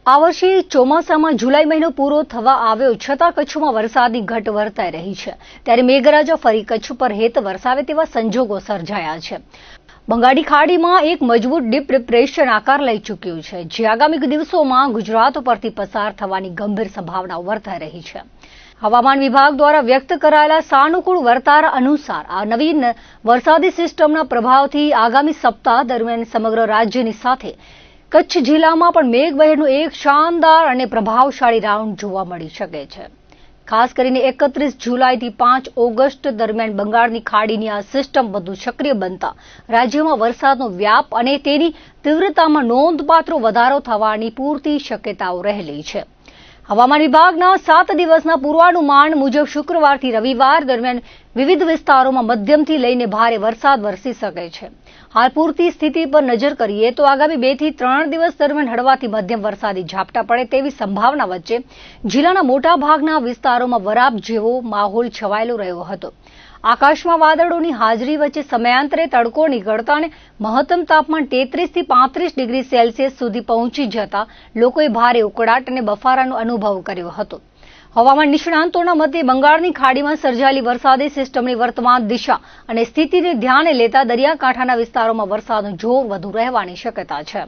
આ વર્ષે ચોમાસામાં જુલાઈ મહિનો પૂરો થવા આવ્યો છતાં કચ્છમાં વરસાદની ઘટ વર્તાઈ રહી છે। ત્યારે મેઘરાજા ફરી કચ્છ પર હેત વરસાવે તેવા સંજોગો સર્જાયા છે। બંગાળની ખાડીમાં એક મજબૂત ડીપ ડિપ્રેશન આકાર લઈ ચૂક્યું છે, જે આગામી દિવસોમાં ગુજરાત પરથી પસાર થવાની ગંભીર સંભાવનાઓ વર્તાઈ રહી છે। હવામાન વિભાગ દ્વારા વ્યક્ત કરાયેલા સાનુકૂળ વર્તાર અનુસાર આ નવીન વરસાદી સિસ્ટમના પ્રભાવથી આગામી સપ્તાહ દરમિયાન સમગ્ર રાજ્યની સાથે કચ્છ જિલ્લામાં પણ મેઘમહેરનું એક શાનદાર અને પ્રભાવશાળી રાઉન્ડ જોવા મળી શકે છે। ખાસ કરીને 31 જુલાઈથી 5 ઓગસ્ટ દરમિયાન બંગાળની ખાડીની આ સિસ્ટમ વધુ સક્રિય બનતા રાજ્યમાં વરસાદનો વ્યાપ અને તેની તીવ્રતામાં નોંધપાત્ર વધારો થવાની પૂરતી શક્યતાઓ રહેલી છે। હવામાન વિભાગના 7 દિવસના પૂર્વાનુમાન મુજબ શુક્રવારથી રવિવાર દરમિયાન વિવિધ વિસ્તારોમાં મધ્યમથી લઈને ભારે વરસાદ વરસી શકે છે। હાલ પૂરતી સ્થિતિ પર નજર કરીએ તો આગામી 2 થી 3 દિવસ દરમિયાન હળવાથી મધ્યમ વરસાદી ઝાપટા પડે તેવી સંભાવના વચ્ચે જિલ્લાના મોટાભાગના વિસ્તારોમાં વરાપ જેવો માહોલ છવાયેલો રહ્યો હતો। આકાશમાં વાદળોની હાજરી વચ્ચે સમયાંતરે તડકો નીકળતા અને મહત્તમ તાપમાન 33 થી 35 ડિગ્રી સેલ્સિયસ સુધી પહોંચી જતા લોકોએ ભારે ઉકળાટ અને બફારાનો અનુભવ કર્યો હતો। હવામાન નિષ્ણાંતોના મતે બંગાળની ખાડીમાં સર્જાયેલી વરસાદી સિસ્ટમની વર્તમાન દિશા અને સ્થિતિને ધ્યાને લેતા દરિયાકાંઠાના વિસ્તારોમાં વરસાદનું જોર વધુ રહેવાની શક્યતા છે।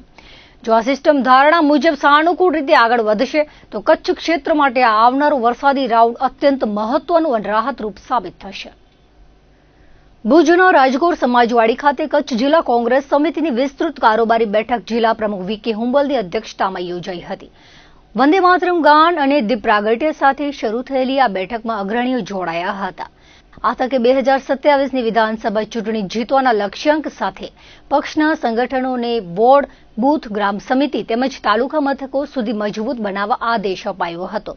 જો આ સિસ્ટમ ધારણા મુજબ સાનુકૂળ રીતે આગળ વધશે તો કચ્છ ક્ષેત્ર માટે આવનારું વરસાદી રાઉન્ડ અત્યંત મહત્વનું અને રાહતરૂપ સાબિત થશે। ભુજના રાજગોર સમાજવાડી ખાતે કચ્છ જિલ્લા કોંગ્રેસ સમિતિની વિસ્તૃત કારોબારી બેઠક જિલ્લા પ્રમુખ વી.કે. હુંબલની અધ્યક્ષતામાં યોજાઈ હતી। વંદે માતરમ ગાન અને દીપ પ્રાગટ્ય સાથે શરૂ થયેલી આ બેઠકમાં અગ્રણીઓ જોડાયા હતા। આ તકે 2027ની વિધાનસભા ચૂંટણી જીતવાના લક્ષ્યાંક સાથે પક્ષના સંગઠનોને વોર્ડ, બૂથ, ગ્રામ સમિતિ તેમજ તાલુકા મથકો સુધી મજબૂત બનાવવા આદેશ અપાયો હતો।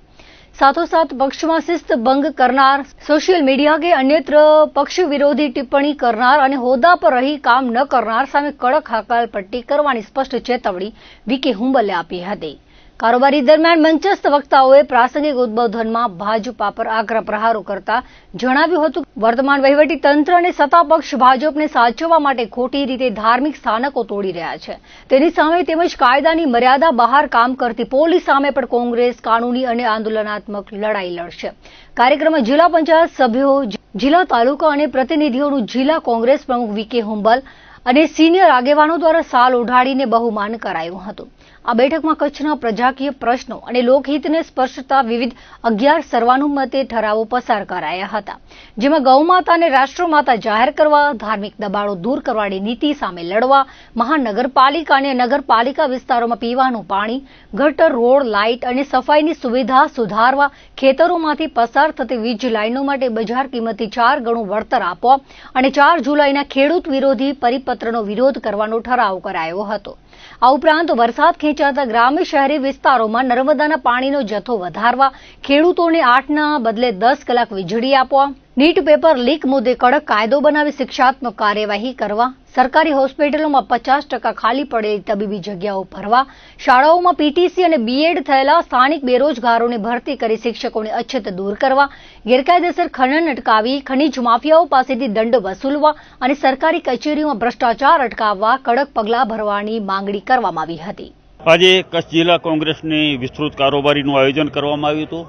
સાથોસાથ પક્ષમાં શિસ્ત ભંગ કરનાર, સોશિયલ મીડિયા કે અન્યત્ર પક્ષ વિરોધી ટિપ્પણી કરનાર અને હોદ્દા પર રહી કામ ન કરનાર સામે કડક હકાલપટ્ટી કરવાની સ્પષ્ટ ચેતવણી વી.કે. હુંબલે આપી હતી। કારોબારી દરમિયાન મંચસ્થ વક્તાઓએ પ્રાસંગિક ઉદ્બોધનમાં ભાજપા પર આકરા પ્રહારો કરતા જણાવ્યું હતું કે વર્તમાન વહીવટી તંત્ર અને સત્તાપક્ષ ભાજપને સાચવવા માટે ખોટી રીતે ધાર્મિક સ્થાનકો તોડી રહ્યા છે। તેની સામે તેમજ કાયદાની મર્યાદા બહાર કામ કરતી પોલીસ સામે પણ કોંગ્રેસ કાનૂની અને આંદોલનાત્મક લડાઈ લડશે। કાર્યક્રમમાં જિલ્લા પંચાયત સભ્યો, જિલ્લા તાલુકા અને પ્રતિનિધિઓનું જિલ્લા કોંગ્રેસ પ્રમુખ વી.કે. હુંબલ અને સિનિયર આગેવાનો દ્વારા સાલ ઓઢાડીને બહુમાન કરાયું હતું। આ બેઠકમાં કચ્છના પ્રજાકીય પ્રશ્નો અને લોકહિતને સ્પર્શતા વિવિધ 11 સર્વાનુમતે ઠરાવો પસાર કરાયા હતા, જેમાં ગૌમાતા અને રાષ્ટ્રમાતા જાહેર કરવા, ધાર્મિક દબાણો દૂર કરવાની નીતિ સામે લડવા, મહાનગરપાલિકા અને નગરપાલિકા વિસ્તારોમાં પીવાનું પાણી, ગટર, રોડ, લાઇટ અને સફાઈની સુવિધા સુધારવા, ખેતરોમાંથી પસાર થતી વીજ લાઇનો માટે બજાર કિંમતથી 4 ગણું વળતર આપવા અને 4 જુલાઈના ખેડૂત વિરોધી પરિપત્રનો વિરોધ કરવાનો ઠરાવ કરાયો હતો। આ ઉપરાંત વરસાદ ખેંચાતા ગ્રામ્ય શહેરી વિસ્તારોમાં નર્મદાના પાણીનો જથ્થો વધારવા, ખેડૂતોને 8ના બદલે 10 કલાક વીજળી આપવા, નીટ પેપર લીક મુદ્દે કડક કાયદો બનાવી શિક્ષાત્મક કાર્યવાહી કરવા, સરકારી હોસ્પિટલોમાં 50% ખાલી પડેલી તબીબી જગ્યાઓ ભરવા, શાળાઓમાં પીટીસી અને બીએડ થયેલા સ્થાનિક બેરોજગારોને ભરતી કરી શિક્ષકોની અછત દૂર કરવા, ગેરકાયદેસર ખનન અટકાવી ખનીજ માફિયાઓ પાસેથી દંડ વસૂલવા અને સરકારી કચેરીઓમાં ભ્રષ્ટાચાર અટકાવવા કડક પગલાં ભરવાની માંગણી કરવામાં આવી હતી। આજે કચ્છ જિલ્લા કોંગ્રેસની વિસ્તૃત કારોબારીનું આયોજન કરવામાં આવ્યું હતું,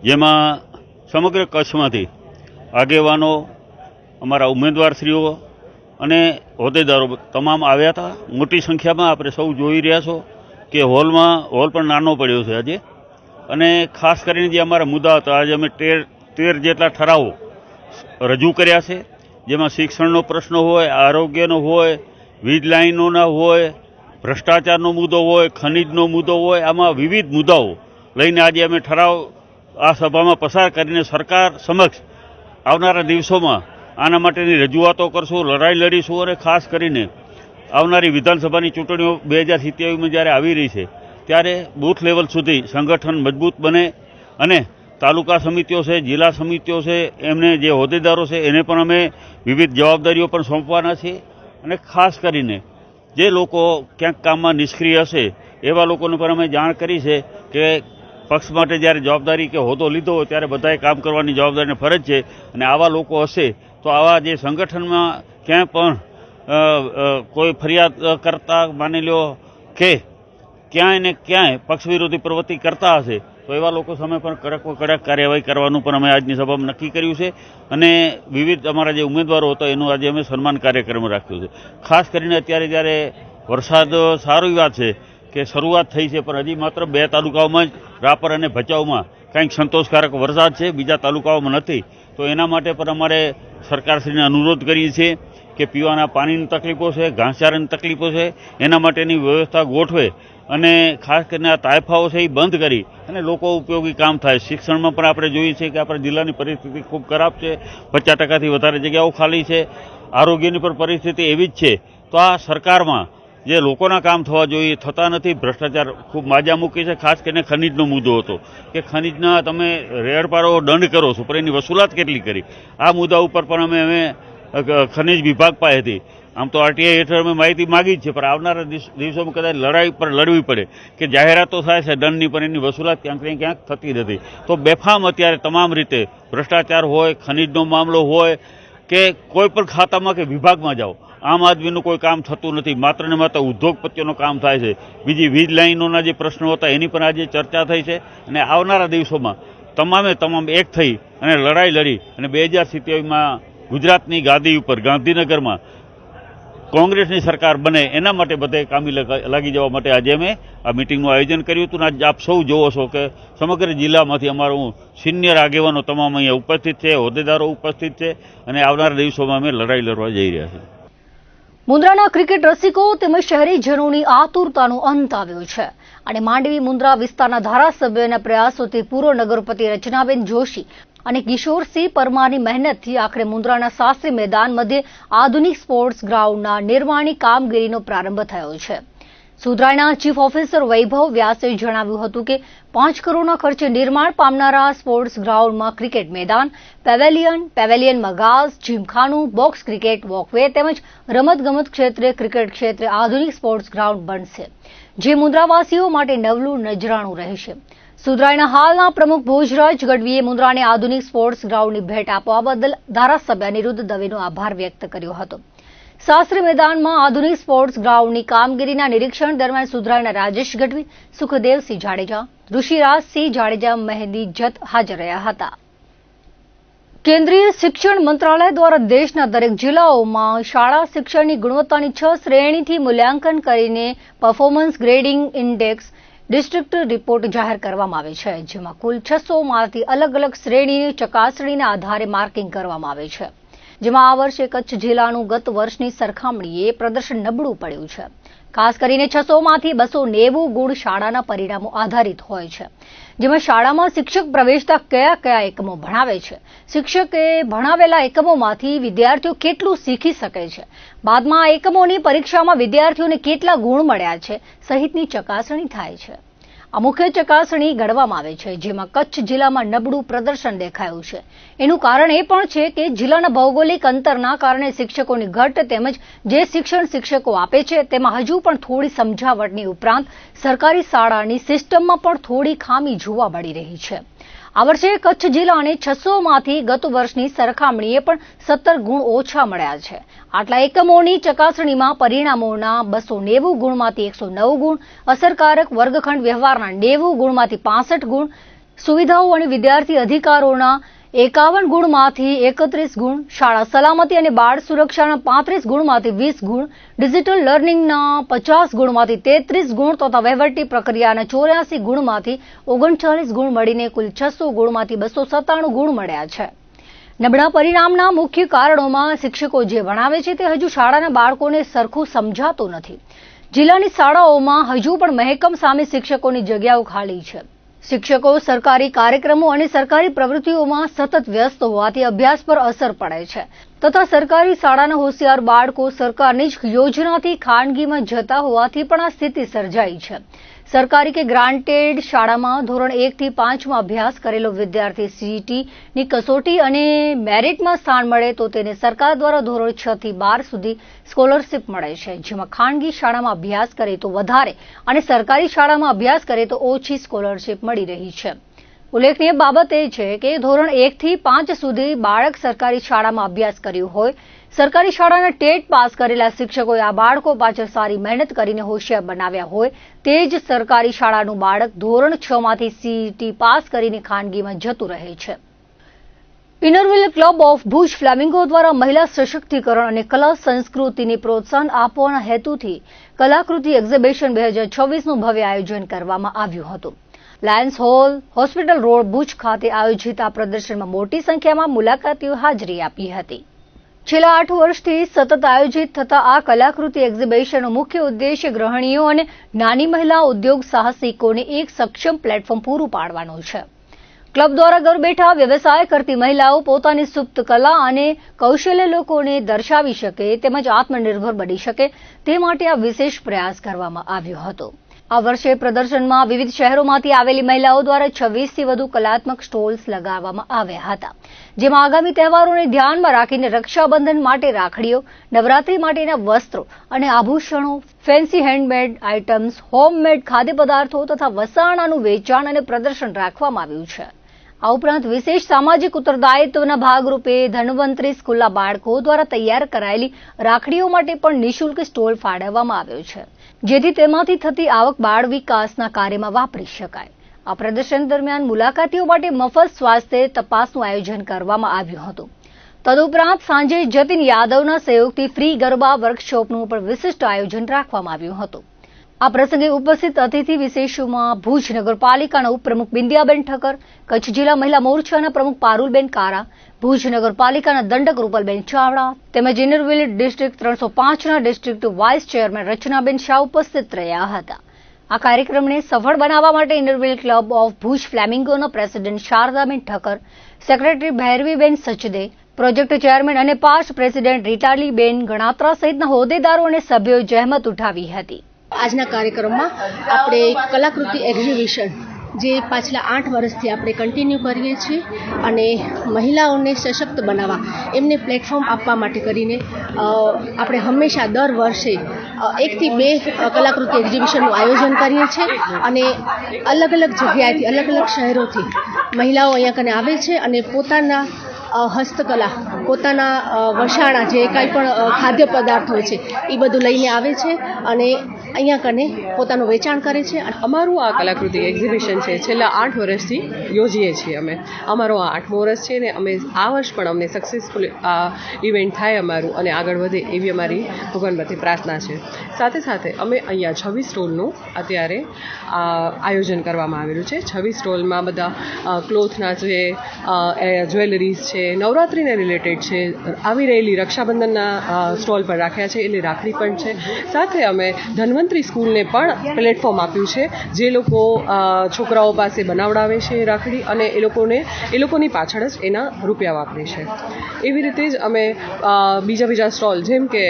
જેમાં સમગ્ર કચ્છમાંથી આગેવાનો, અમારા ઉમેદવારશ્રીઓ અને હોદ્દેદારો તમામ આવ્યા હતા। મોટી સંખ્યામાં આપણે સૌ જોઈ રહ્યા છો કે હોલ પણ નાનો પડ્યો છે આજે। અને ખાસ કરીને જે અમારા મુદ્દા હતા, આજે અમે 13 જેટલા ઠરાવો રજૂ કર્યા છે, જેમાં શિક્ષણનો પ્રશ્ન હોય, આરોગ્યનો હોય, વીજ લાઇનોના હોય, ભ્રષ્ટાચારનો મુદ્દો હોય, ખનીજનો મુદ્દો હોય, આમાં વિવિધ મુદ્દાઓ લઈને આજે અમે ઠરાવ આ સભામાં પસાર કરીને સરકાર સમક્ષ આવનારા દિવસોમાં આના માટેની રજૂઆતો કરશું, લડાઈ લડીશું અને ખાસ કરીને આવનારી વિધાનસભાની ચૂંટણીઓ 2027માં જ્યારે આવી રહી છે ત્યારે બૂથ લેવલ સુધી સંગઠન મજબૂત બને અને તાલુકા સમિતિઓ છે, જિલ્લા સમિતિઓ છે, એમને જે હોદ્દેદારો છે એને પણ અમે વિવિધ જવાબદારીઓ પણ સોંપવાના છીએ। અને ખાસ કરીને જે લોકો ક્યાંક કામમાં નિષ્ક્રિય હશે એવા લોકોને પણ અમે જાણ કરી છે કે પક્ષ માટે જ્યારે જવાબદારી કે હોદ્દો લીધો હોય ત્યારે બધાએ કામ કરવાની જવાબદારી અને ફરજ છે। અને આવા લોકો હશે તો આવા જે સંગઠનમાં ક્યાંય પણ કોઈ ફરિયાદ કરતા માની લો કે ક્યાંય ને ક્યાંય પક્ષ વિરોધી પ્રવૃત્તિ કરતા હશે તો એવા લોકો સામે પણ કડક કાર્યવાહી કરવાનું પણ અમે આજની સભામાં નક્કી કર્યું છે અને વિવિધ અમારા જે ઉમેદવારો હતા એનું આજે અમે સન્માન કાર્યક્રમ રાખ્યો છે. ખાસ કરીને અત્યારે જ્યારે વરસાદ સારી વાત છે કે શરૂઆત થઈ છે, પણ હજી માત્ર 2 તાલુકાઓમાં જ રાપર અને ભચાઉમાં કંઈક સંતોષકારક વરસાદ છે, બીજા તાલુકાઓમાં નથી. તો એના માટે પણ અમારે સરકારશ્રીને અનુરોધ કરીએ છીએ કે પીવાના પાણીની તકલીફો છે, ઘાસચારાની તકલીફો છે, એના માટેની વ્યવસ્થા ગોઠવે અને ખાસ કરીને આ તાયફાઓ છે એ બંધ કરી અને લોકો ઉપયોગી કામ થાય. શિક્ષણમાં પણ આપણે જોઈએ છીએ કે આપણા જિલ્લાની પરિસ્થિતિ ખૂબ ખરાબ છે, 50%થી વધારે જગ્યાઓ ખાલી છે. આરોગ્યની પણ પરિસ્થિતિ એવી જ છે. તો આ સરકારમાં જે લોકોના કામ થવા જોઈએ થતા નથી, ભ્રષ્ટાચાર ખૂબ માજા મૂકી છે. ખાસ કરીને ખનીજનો મુદ્દો હતો કે ખનીજના તમે રેડપાડો દંડ કરો છો પણ એની વસૂલાત કેટલી કરી, આ મુદ્દા ઉપર પણ અમે ખનીજ વિભાગ પાસેથી આમ તો આરટીઆઈ હેઠળ અમે માહિતી માગી જ છે, પણ આવનારા દિવસોમાં કદાચ લડાઈ પર લડવી પડે કે જાહેરાતો થાય છે દંડની પણ એની વસૂલાત ક્યાંક ને ક્યાંક થતી નથી. તો બેફામ અત્યારે તમામ રીતે ભ્રષ્ટાચાર હોય, ખનીજનો મામલો હોય કે કોઈ પણ ખાતામાં કે વિભાગમાં જાઓ, આમ આદમીનું કોઈ કામ થતું નથી. માત્ર ને માત્ર ઉદ્યોગપતિઓનું કામ થાય છે. બીજી વીજ લાઈનોના જે પ્રશ્નો હતા એની પણ આજે ચર્ચા થઈ છે અને આવનારા દિવસોમાં તમામ એક થઈ અને લડાઈ લડી અને 2027માં ગુજરાતની ગાદી ઉપર ગાંધીનગરમાં કોંગ્રેસની સરકાર બને એના માટે બધે કામી લાગી જવા માટે આજે અમે આ મિટિંગનું આયોજન કર્યું હતું. આજે આપ સૌ જોવો છો કે સમગ્ર જિલ્લામાંથી અમારું સિનિયર આગેવાનો તમામ અહીંયા ઉપસ્થિત છે, હોદ્દેદારો ઉપસ્થિત છે અને આવનારા દિવસોમાં અમે લડાઈ લડવા જઈ રહ્યા છીએ. મુન્દ્રાના ક્રિકેટ રસિકો તેમજ શહેરીજનોની આતુરતાનો અંત આવ્યો છે અને માંડવી મુન્દ્રા વિસ્તારના ધારાસભ્યના પ્રયાસોથી પૂર્વ નગરપતિ રચનાબેન જોશી અને કિશોરસિંહ પરમારની મહેનતથી આખરે મુન્દ્રાના શાસ્ત્રી મેદાન મધ્યે આધુનિક સ્પોર્ટ્સ ગ્રાઉન્ડના નિર્માણની કામગીરીનો પ્રારંભ થયો છે. સુધરાઈના ચીફ ઓફિસર વૈભવ વ્યાસે જણાવ્યું હતું કે 5 કરોડના ખર્ચે નિર્માણ પામનારા સ્પોર્ટ્સ ગ્રાઉન્ડમાં ક્રિકેટ મેદાન, પેવેલિયનમાં ઘાસ, જીમખાનું, બોક્સ ક્રિકેટ, વોકવે તેમજ રમતગમત ક્ષેત્રે ક્રિકેટ ક્ષેત્રે આધુનિક સ્પોર્ટ્સ ગ્રાઉન્ડ બનશે, જે મુન્દ્રાવાસીઓ માટે નવલું નજરાણું રહેશે. સુધરાઈના હાલના પ્રમુખ ભોજરાજ ગઢવીએ મુન્દ્રાને આધુનિક સ્પોર્ટ્સ ગ્રાઉન્ડની ભેટ આપવા બદલ ધારાસભ્ય અનિરુદ્ધ દવેનો આભાર વ્યક્ત કર્યો હતો. શાસ્ત્રી મેદાનમાં આધુનિક સ્પોર્ટ્સ ગ્રાઉન્ડની કામગીરીના નિરીક્ષણ દરમિયાન સુધરાઈના રાજેશ ગઢવી, સુખદેવસિંહ જાડેજા, ઋષિરાજસિંહ જાડેજા, મહેંદી જત હાજર રહ્યા હતા. કેન્દ્રીય શિક્ષણ મંત્રાલય દ્વારા દેશના દરેક જિલ્લાઓમાં શાળા શિક્ષણની ગુણવત્તાની 6 શ્રેણીથી મૂલ્યાંકન કરીને performance grading index district report જાહેર કરવામાં આવે છે, જેમાં કુલ 600માંથી અલગ અલગ શ્રેણીની ચકાસણીના આધારે માર્કિંગ કરવામાં આવે છે, જેમાં આ વર્ષે કચ્છ જિલ્લાનું ગત વર્ષની સરખામણીએ પ્રદર્શન નબળું પડ્યું છે. ખાસ કરીને 600માંથી 290 ગુણ શાળાના પરિણામો આધારિત હોય છે, જેમાં શાળામાં શિક્ષક પ્રવેશતા કયા એકમો ભણાવે છે, શિક્ષકે ભણાવેલા એકમોમાંથી વિદ્યાર્થીઓ કેટલું શીખી શકે છે, બાદમાં આ એકમોની પરીક્ષામાં વિદ્યાર્થીઓને કેટલા ગુણ મળ્યા છે સહિતની ચકાસણી થાય છે. આ મુખ્ય ચકાસણી ગણવામાં આવે છે, જેમાં કચ્છ જિલ્લામાં નબળું પ્રદર્શન દેખાયું છે. એનું કારણ એ પણ છે કે જિલ્લાના ભૌગોલિક અંતરના કારણે શિક્ષકોની ઘટ તેમજ જે શિક્ષણ શિક્ષકો આપે છે તેમાં હજુ પણ થોડી સમજાવટની ઉપરાંત સરકારી શાળાની સિસ્ટમમાં પણ થોડી ખામી જોવા મળી રહી છે. આ વર્ષે કચ્છ જિલ્લાને 600માંથી ગત વર્ષની સરખામણીએ પણ 17 ગુણ ઓછા મળ્યા છે. આટલા એકમોની ચકાસણીમાં પરિણામોના 290 ગુણમાંથી 109 ગુણ, અસરકારક વર્ગખંડ વ્યવહારના 90 ગુણમાંથી 65 ગુણ, સુવિધાઓ અને વિદ્યાર્થી અધિકારોના 51 ગુણમાંથી 31 ગુણ, શાળા સલામતી અને બાળ સુરક્ષાના 35 ગુણમાંથી 20 ગુણ, ડિજિટલ લર્નિંગના 50 ગુણમાંથી 33 ગુણ તથા વહીવટી પ્રક્રિયાના 84 ગુણમાંથી 39 ગુણ મળીને કુલ 600 ગુણમાંથી 297 ગુણ મળ્યા છે. નબળા પરિણામના મુખ્ય કારણોમાં શિક્ષકો જે ભણાવે છે તે હજુ શાળાના બાળકોને સરખું સમજાતું નથી. જિલ્લાની શાળાઓમાં હજુ પણ મહેકમ સામે શિક્ષકોની જગ્યાઓ ખાલી છે. શિક્ષકો સરકારી કાર્યક્રમો અને સરકારી પ્રવૃત્તિઓમાં સતત વ્યસ્ત હોવાથી અભ્યાસ પર અસર પડે છે તથા સરકારી શાળાના હોશિયાર બાળકો સરકારની જ યોજનાથી ખાનગીમાં જતા હોવાથી પણ આ સ્થિતિ સર્જાઈ છે. સરકારી કે ગ્રાન્ટેડ શાળામાં ધોરણ 1 થી 5માં અભ્યાસ કરેલો વિદ્યાર્થી સીઈટીની કસોટી અને મેરિટમાં સ્થાન મળે તો તેને સરકાર દ્વારા ધોરણ 6 થી 12 સુધી સ્કોલરશીપ મળે છે, જેમાં ખાનગી શાળામાં અભ્યાસ કરે તો વધારે અને સરકારી શાળામાં અભ્યાસ કરે તો ઓછી સ્કોલરશીપ મળી રહી છે. ઉલ્લેખનીય બાબત એ છે કે ધોરણ 1 થી 5 સુધી બાળક સરકારી શાળામાં અભ્યાસ કર્યું હોય, સરકારી શાળાના ટેટ પાસ કરેલા શિક્ષકોએ આ બાળકો પાછળ સારી મહેનત કરીને હોશિયાર બનાવ્યા હોય તે જ સરકારી શાળાનું બાળક ધોરણ 6 માંથી સીઈટી પાસ કરીને ખાનગીમાં જતું રહે છે. ઇનરવ્હીલ ક્લબ ઓફ ભુજ ફ્લેમિંગો દ્વારા મહિલા સશક્તિકરણ અને કલા સંસ્કૃતિને પ્રોત્સાહન આપવાના હેતુથી કલાકૃતિ એક્ઝિબિશન 2026નું ભવ્ય આયોજન કરવામાં આવ્યું હતું. Lions hall, hospital road, Bhuj ખાતે આયોજિત આ પ્રદર્શનમાં મોટી સંખ્યામાં મુલાકાતીઓ હાજરી આપી હતી. છેલ્લા 8 વર્ષથી સતત આયોજિત થતા આ કલાકૃતિ એક્ઝિબિશનનો મુખ્ય ઉદ્દેશ્ય ગૃહિણીઓ અને નાની મહિલા ઉદ્યોગ સાહસિકોને એક સક્ષમ પ્લેટફોર્મ પૂરું પાડવાનો છે. ક્લબ દ્વારા ઘર બેઠા વ્યવસાય કરતી મહિલાઓ પોતાની સુપ્ત કલા અને કૌશલ્ય લોકોને દર્શાવી શકે તેમજ આત્મનિર્ભર બની શકે તે માટે આ વિશેષ પ્રયાસ કરવામાં આવ્યો હતો. આ વર્ષે પ્રદર્શનમાં વિવિધ શહેરોમાંથી આવેલી મહિલાઓ દ્વારા 26થી વધુ કલાત્મક સ્ટોલ્સ લગાવવામાં આવ્યા હતા, જેમાં આગામી તહેવારોને ધ્યાનમાં રાખીને રક્ષાબંધન માટે રાખડીઓ, નવરાત્રી માટેના વસ્ત્રો અને આભૂષણો, ફેન્સી હેન્ડમેડ આઇટમ્સ, હોમમેડ ખાદ્ય પદાર્થો તથા વસાણાનું વેચાણ અને પ્રદર્શન રાખવામાં આવ્યું છે. આ ઉપરાંત વિશેષ સામાજિક ઉત્તરદાયિત્વના ભાગરૂપે ધન્વંતરી સ્કૂલના બાળકો દ્વારા તૈયાર કરાયેલી રાખડીઓ માટે પણ નિઃશુલ્ક સ્ટોલ ફાળવવામાં આવ્યો છે, જેથી તેમાંથી થતી આવક બાળ વિકાસના કાર્યમાં વાપરી શકાય. આ પ્રદર્શન દરમિયાન મુલાકાતીઓ માટે મફત સ્વાસ્થ્ય તપાસનું આયોજન કરવામાં આવ્યું હતું. તદુપરાંત સાંજે જતીન યાદવના સહયોગથી ફ્રી ગરબા વર્કશોપનું પણ વિશિષ્ટ આયોજન રાખવામાં આવ્યું હતું. આ પ્રસંગે ઉપસ્થિત અતિથિ વિશેષોમાં ભુજ નગરપાલિકાના ઉપપ્રમુખ બિંદિયાબેન ઠક્કર, કચ્છ જિલ્લા મહિલા મોરચાના પ્રમુખ પારુલબેન કારા, ભુજ નગરપાલિકાના દંડક રૂપલબેન ચાવડા તેમજ ઇનરવ્હીલ ડિસ્ટ્રિક્ટ 305ના district vice chairman Rachnaben Shah ઉપસ્થિત રહ્યા હતા. આ કાર્યક્રમને સફળ બનાવવા માટે ઇનરવ્હીલ ક્લબ ઓફ ભુજ ફ્લેમિંગોના president Shardaben Thakkar, secretary Bhairaviben Sachde, project chairman અને પાસ્ટ પ્રેસિડેન્ટ રીટાલીબેન ગણાત્રા સહિતના હોદ્દેદારો અને સભ્યોએ જહેમત ઉઠાવી હતી. આજના કાર્યક્રમમાં આપણે કલાકૃતિ એક્ઝિબિશન જે પાછલા 8 વર્ષથી આપણે કન્ટિન્યુ કરીએ છીએ અને મહિલાઓને સશક્ત બનાવવા એમને પ્લેટફોર્મ આપવા માટે કરીને આપણે હંમેશા દર વર્ષે 1 થી 2 કલાકૃતિ એક્ઝિબિશનનું આયોજન કરીએ છીએ અને અલગ અલગ જગ્યાએથી અલગ અલગ શહેરોથી મહિલાઓ અહીંયા કને આવે છે અને પોતાના હસ્તકલા, પોતાના વસાણા જે કાંઈ પણ ખાદ્ય પદાર્થ હોય છે એ બધું લઈને આવે છે અને અહીંયા કને પોતાનું વેચાણ કરે છે. અમારું આ કલાકૃતિ એક્ઝિબિશન છે છેલ્લા 8 વર્ષથી યોજીએ છીએ અમે. અમારો આ 8મો વર્ષ છે ને અમે આ વર્ષ પણ અમને સક્સેસફુલ આ ઇવેન્ટ થાય અમારું અને આગળ વધે એવી અમારી ભગવાનમાંથી પ્રાર્થના છે. સાથે સાથે અમે અહીંયા 26 સ્ટોલનું અત્યારે આયોજન કરવામાં આવેલું છે. 26 સ્ટોલમાં બધા ક્લોથના જે જ્વેલરીઝ છે, નવરાત્રિને રિલેટેડ છે, આવી રહેલી રક્ષાબંધનના સ્ટોલ પણ રાખ્યા છે, એટલે રાખડી પણ છે. સાથે અમે ધન્વંતરી સ્કૂલને પણ પ્લેટફોર્મ આપ્યું છે, જે લોકો છોકરાઓ પાસે બનાવડાવે છે રાખડી અને એ લોકોની પાછળ જ એના રૂપિયા વાપરે છે. એવી રીતે જ અમે બીજા સ્ટોલ જેમ કે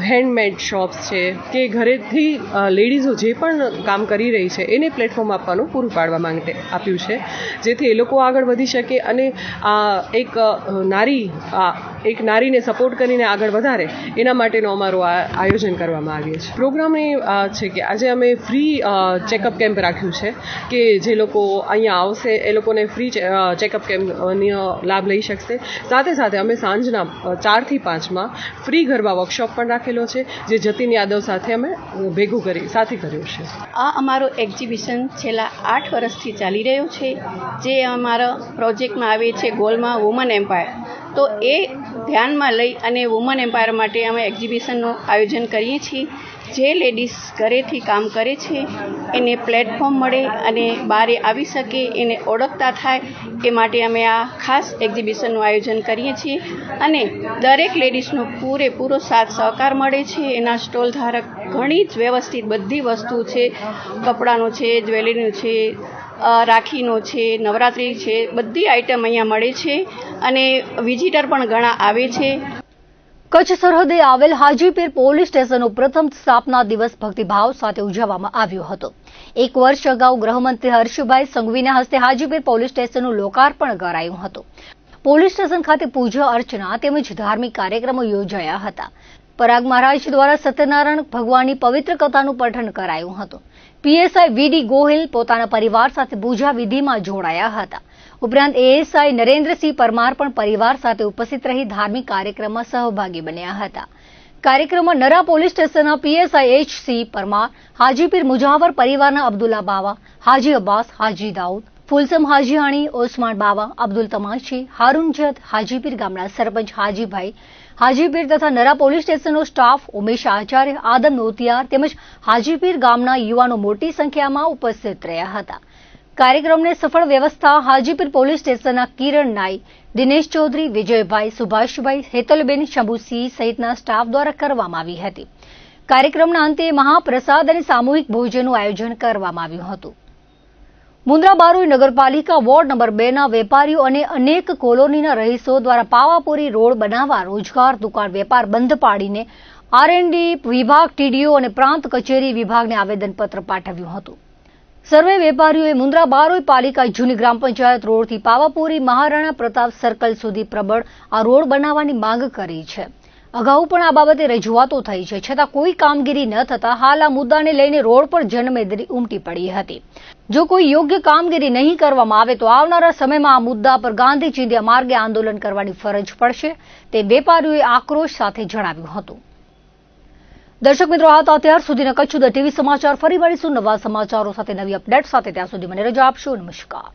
હેન્ડમેડ શોપ્સ છે કે ઘરેથી લેડીઝો જે પણ કામ કરી રહી છે એને પ્લેટફોર્મ આપવાનું પૂરું પાડવા માટે આપ્યું છે, જેથી એ લોકો આગળ વધી શકે અને એક નારીને સપોર્ટ કરીને આગળ વધારે એના માટેનું અમારું આયોજન કરવામાં આવ્યું છે. પ્રોગ્રામ એ છે કે આજે અમે ફ્રી ચેકઅપ કેમ્પ રાખ્યું છે કે જે લોકો અહીંયા આવશે એ લોકોને ફ્રી ચેકઅપ કેમ્પનો લાભ લઈ શકશે. સાથે સાથે અમે સાંજના 4 થી 5માં ફ્રી ગરબા વર્કશોપ પણ રાખેલો છે, જે જતીન યાદવ સાથે અમે ભેગું સાથે કર્યું છે. આ અમારો એક્ઝિબિશન છેલ્લા 8 વર્ષથી ચાલી રહ્યો છે, જે અમારા પ્રોજેક્ટમાં આવે છે ગોલમાં વુમન એમ્પાયર. તો એ ધ્યાનમાં લઈ અને વુમન એમ્પાયર માટે અમે એક્ઝિબિશનનું આયોજન કરીએ છીએ. જે લેડીઝ ઘરેથી કામ કરે છે એને પ્લેટફોર્મ મળે અને બહાર આવી શકે, એને ઓળખતા થાય એ માટે અમે આ ખાસ એક્ઝિબિશનનું આયોજન કરીએ છીએ અને દરેક લેડીઝનો પૂરેપૂરો સાથ સહકાર મળે છે. એના સ્ટોલ ધારક ઘણી જ વ્યવસ્થિત બધી વસ્તુ છે, કપડાનું છે, જ્વેલરીનું છે, રાખીનો છે, નવરાત્રિ છે, બધી આઇટમ અહીંયા મળે છે અને વિઝિટર પણ ઘણા આવે છે. કચ્છ સરહદે આવેલ હાજીપીર પોલીસ સ્ટેશનનો પ્રથમ સ્થાપના દિવસ ભક્તિભાવ સાથે ઉજવવામાં આવ્યો હતો. 1 વર્ષ અગાઉ ગૃહમંત્રી હર્ષભાઈ સંઘવીના હસ્તે હાજીપીર પોલીસ સ્ટેશનનું લોકાર્પણ કરાયું હતું. પોલીસ સ્ટેશન ખાતે પૂજા અર્ચના તેમજ ધાર્મિક કાર્યક્રમો યોજાયા હતા. પરાગ મહારાજ દ્વારા સત્યનારાયણ ભગવાનની પવિત્ર કથાનું પઠન કરાયું હતું. પીએસઆઈ વીડી ગોહિલ પોતાના પરિવાર સાથે પૂજા વિધિમાં જોડાયા હતા. ઉપરાંત એએસઆઈ નરેન્દ્રસિંહ પરમાર પણ પરિવાર સાથે ઉપસ્થિત રહી ધાર્મિક કાર્યક્રમમાં સહભાગી બન્યા હતા. કાર્યક્રમમાં નરા પોલીસ સ્ટેશનના પીએસઆઈ એચ.સી. પરમાર, હાજીપીર મુજાવર પરિવારના અબ્દુલ્લા બાવા, હાજી અબ્બાસ, હાજી દાઉદ, ફુલસમ હાજીહાણી, ઓસમાન બાવા, અબ્દુલ તમાશી, હારૂન જદ, હાજીપીર ગામના સરપંચ હાજીભાઈ, હાજીપીર તથા નરા પોલીસ સ્ટેશનનો સ્ટાફ, ઉમેશ આચાર્ય, આદમ નોતિયાર તેમજ હાજીપીર ગામના યુવાનો મોટી સંખ્યામાં ઉપસ્થિત રહ્યા હતા. કાર્યક્રમને સફળ વ્યવસ્થા હાજીપીર પોલીસ સ્ટેશનના કિરણ નાઈ, દિનેશ ચૌધરી, વિજયભાઈ, સુભાષભાઈ, હેતલબેન, શંભુસિંહ સહિતના સ્ટાફ દ્વારા કરવામાં આવી હતી. કાર્યક્રમના અંતે મહાપ્રસાદ અને સામૂહિક ભોજનનું આયોજન કરવામાં આવ્યું હતું. મુન્દ્રા બારોઈ નગરપાલિકા વોર્ડ નંબર 2ના વેપારીઓ અને અનેક કોલોનીના રહીશો દ્વારા પાવાપુરી રોડ બનાવવા રોજગાર દુકાન વેપાર બંધ પાડીને આર.એન્ડ.ડી વિભાગ, ટીડીઓ અને પ્રાંત કચેરી વિભાગને આવેદનપત્ર પાઠવ્યું હતું. સર્વે વેપારીઓએ મુન્દ્રા બારોઈ પાલિકા જૂની ગ્રામ પંચાયત રોડથી પાવાપુરી મહારાણા પ્રતાપ સર્કલ સુધી પ્રબળ આ રોડ બનાવવાની માંગ કરી છે. અગાઉ પણ આ બાબતે રજૂઆતો થઈ છે, છતાં કોઈ કામગીરી ન થતા હાલ આ મુદ્દાને લઈને રોડ પર જનમેદની ઉમટી પડી હતી. જો કોઈ યોગ્ય કામગીરી નહીં કરવામાં આવે તો આવનારા સમયમાં આ મુદ્દા પર ગાંધી ચિંધ્યા માર્ગે આંદોલન કરવાની ફરજ પડશે, તે વેપારીઓએ આક્રોશ સાથે જણાવ્યું હતું. દર્શક મિત્રો, આ તો અત્યાર સુધીના કચ્છ ટીવી સમાચાર. ફરી મળીશું નવા સમાચારો સાથે, નવી અપડેટ સાથે. ત્યાં સુધી મને રજા આપશો. નમસ્કાર.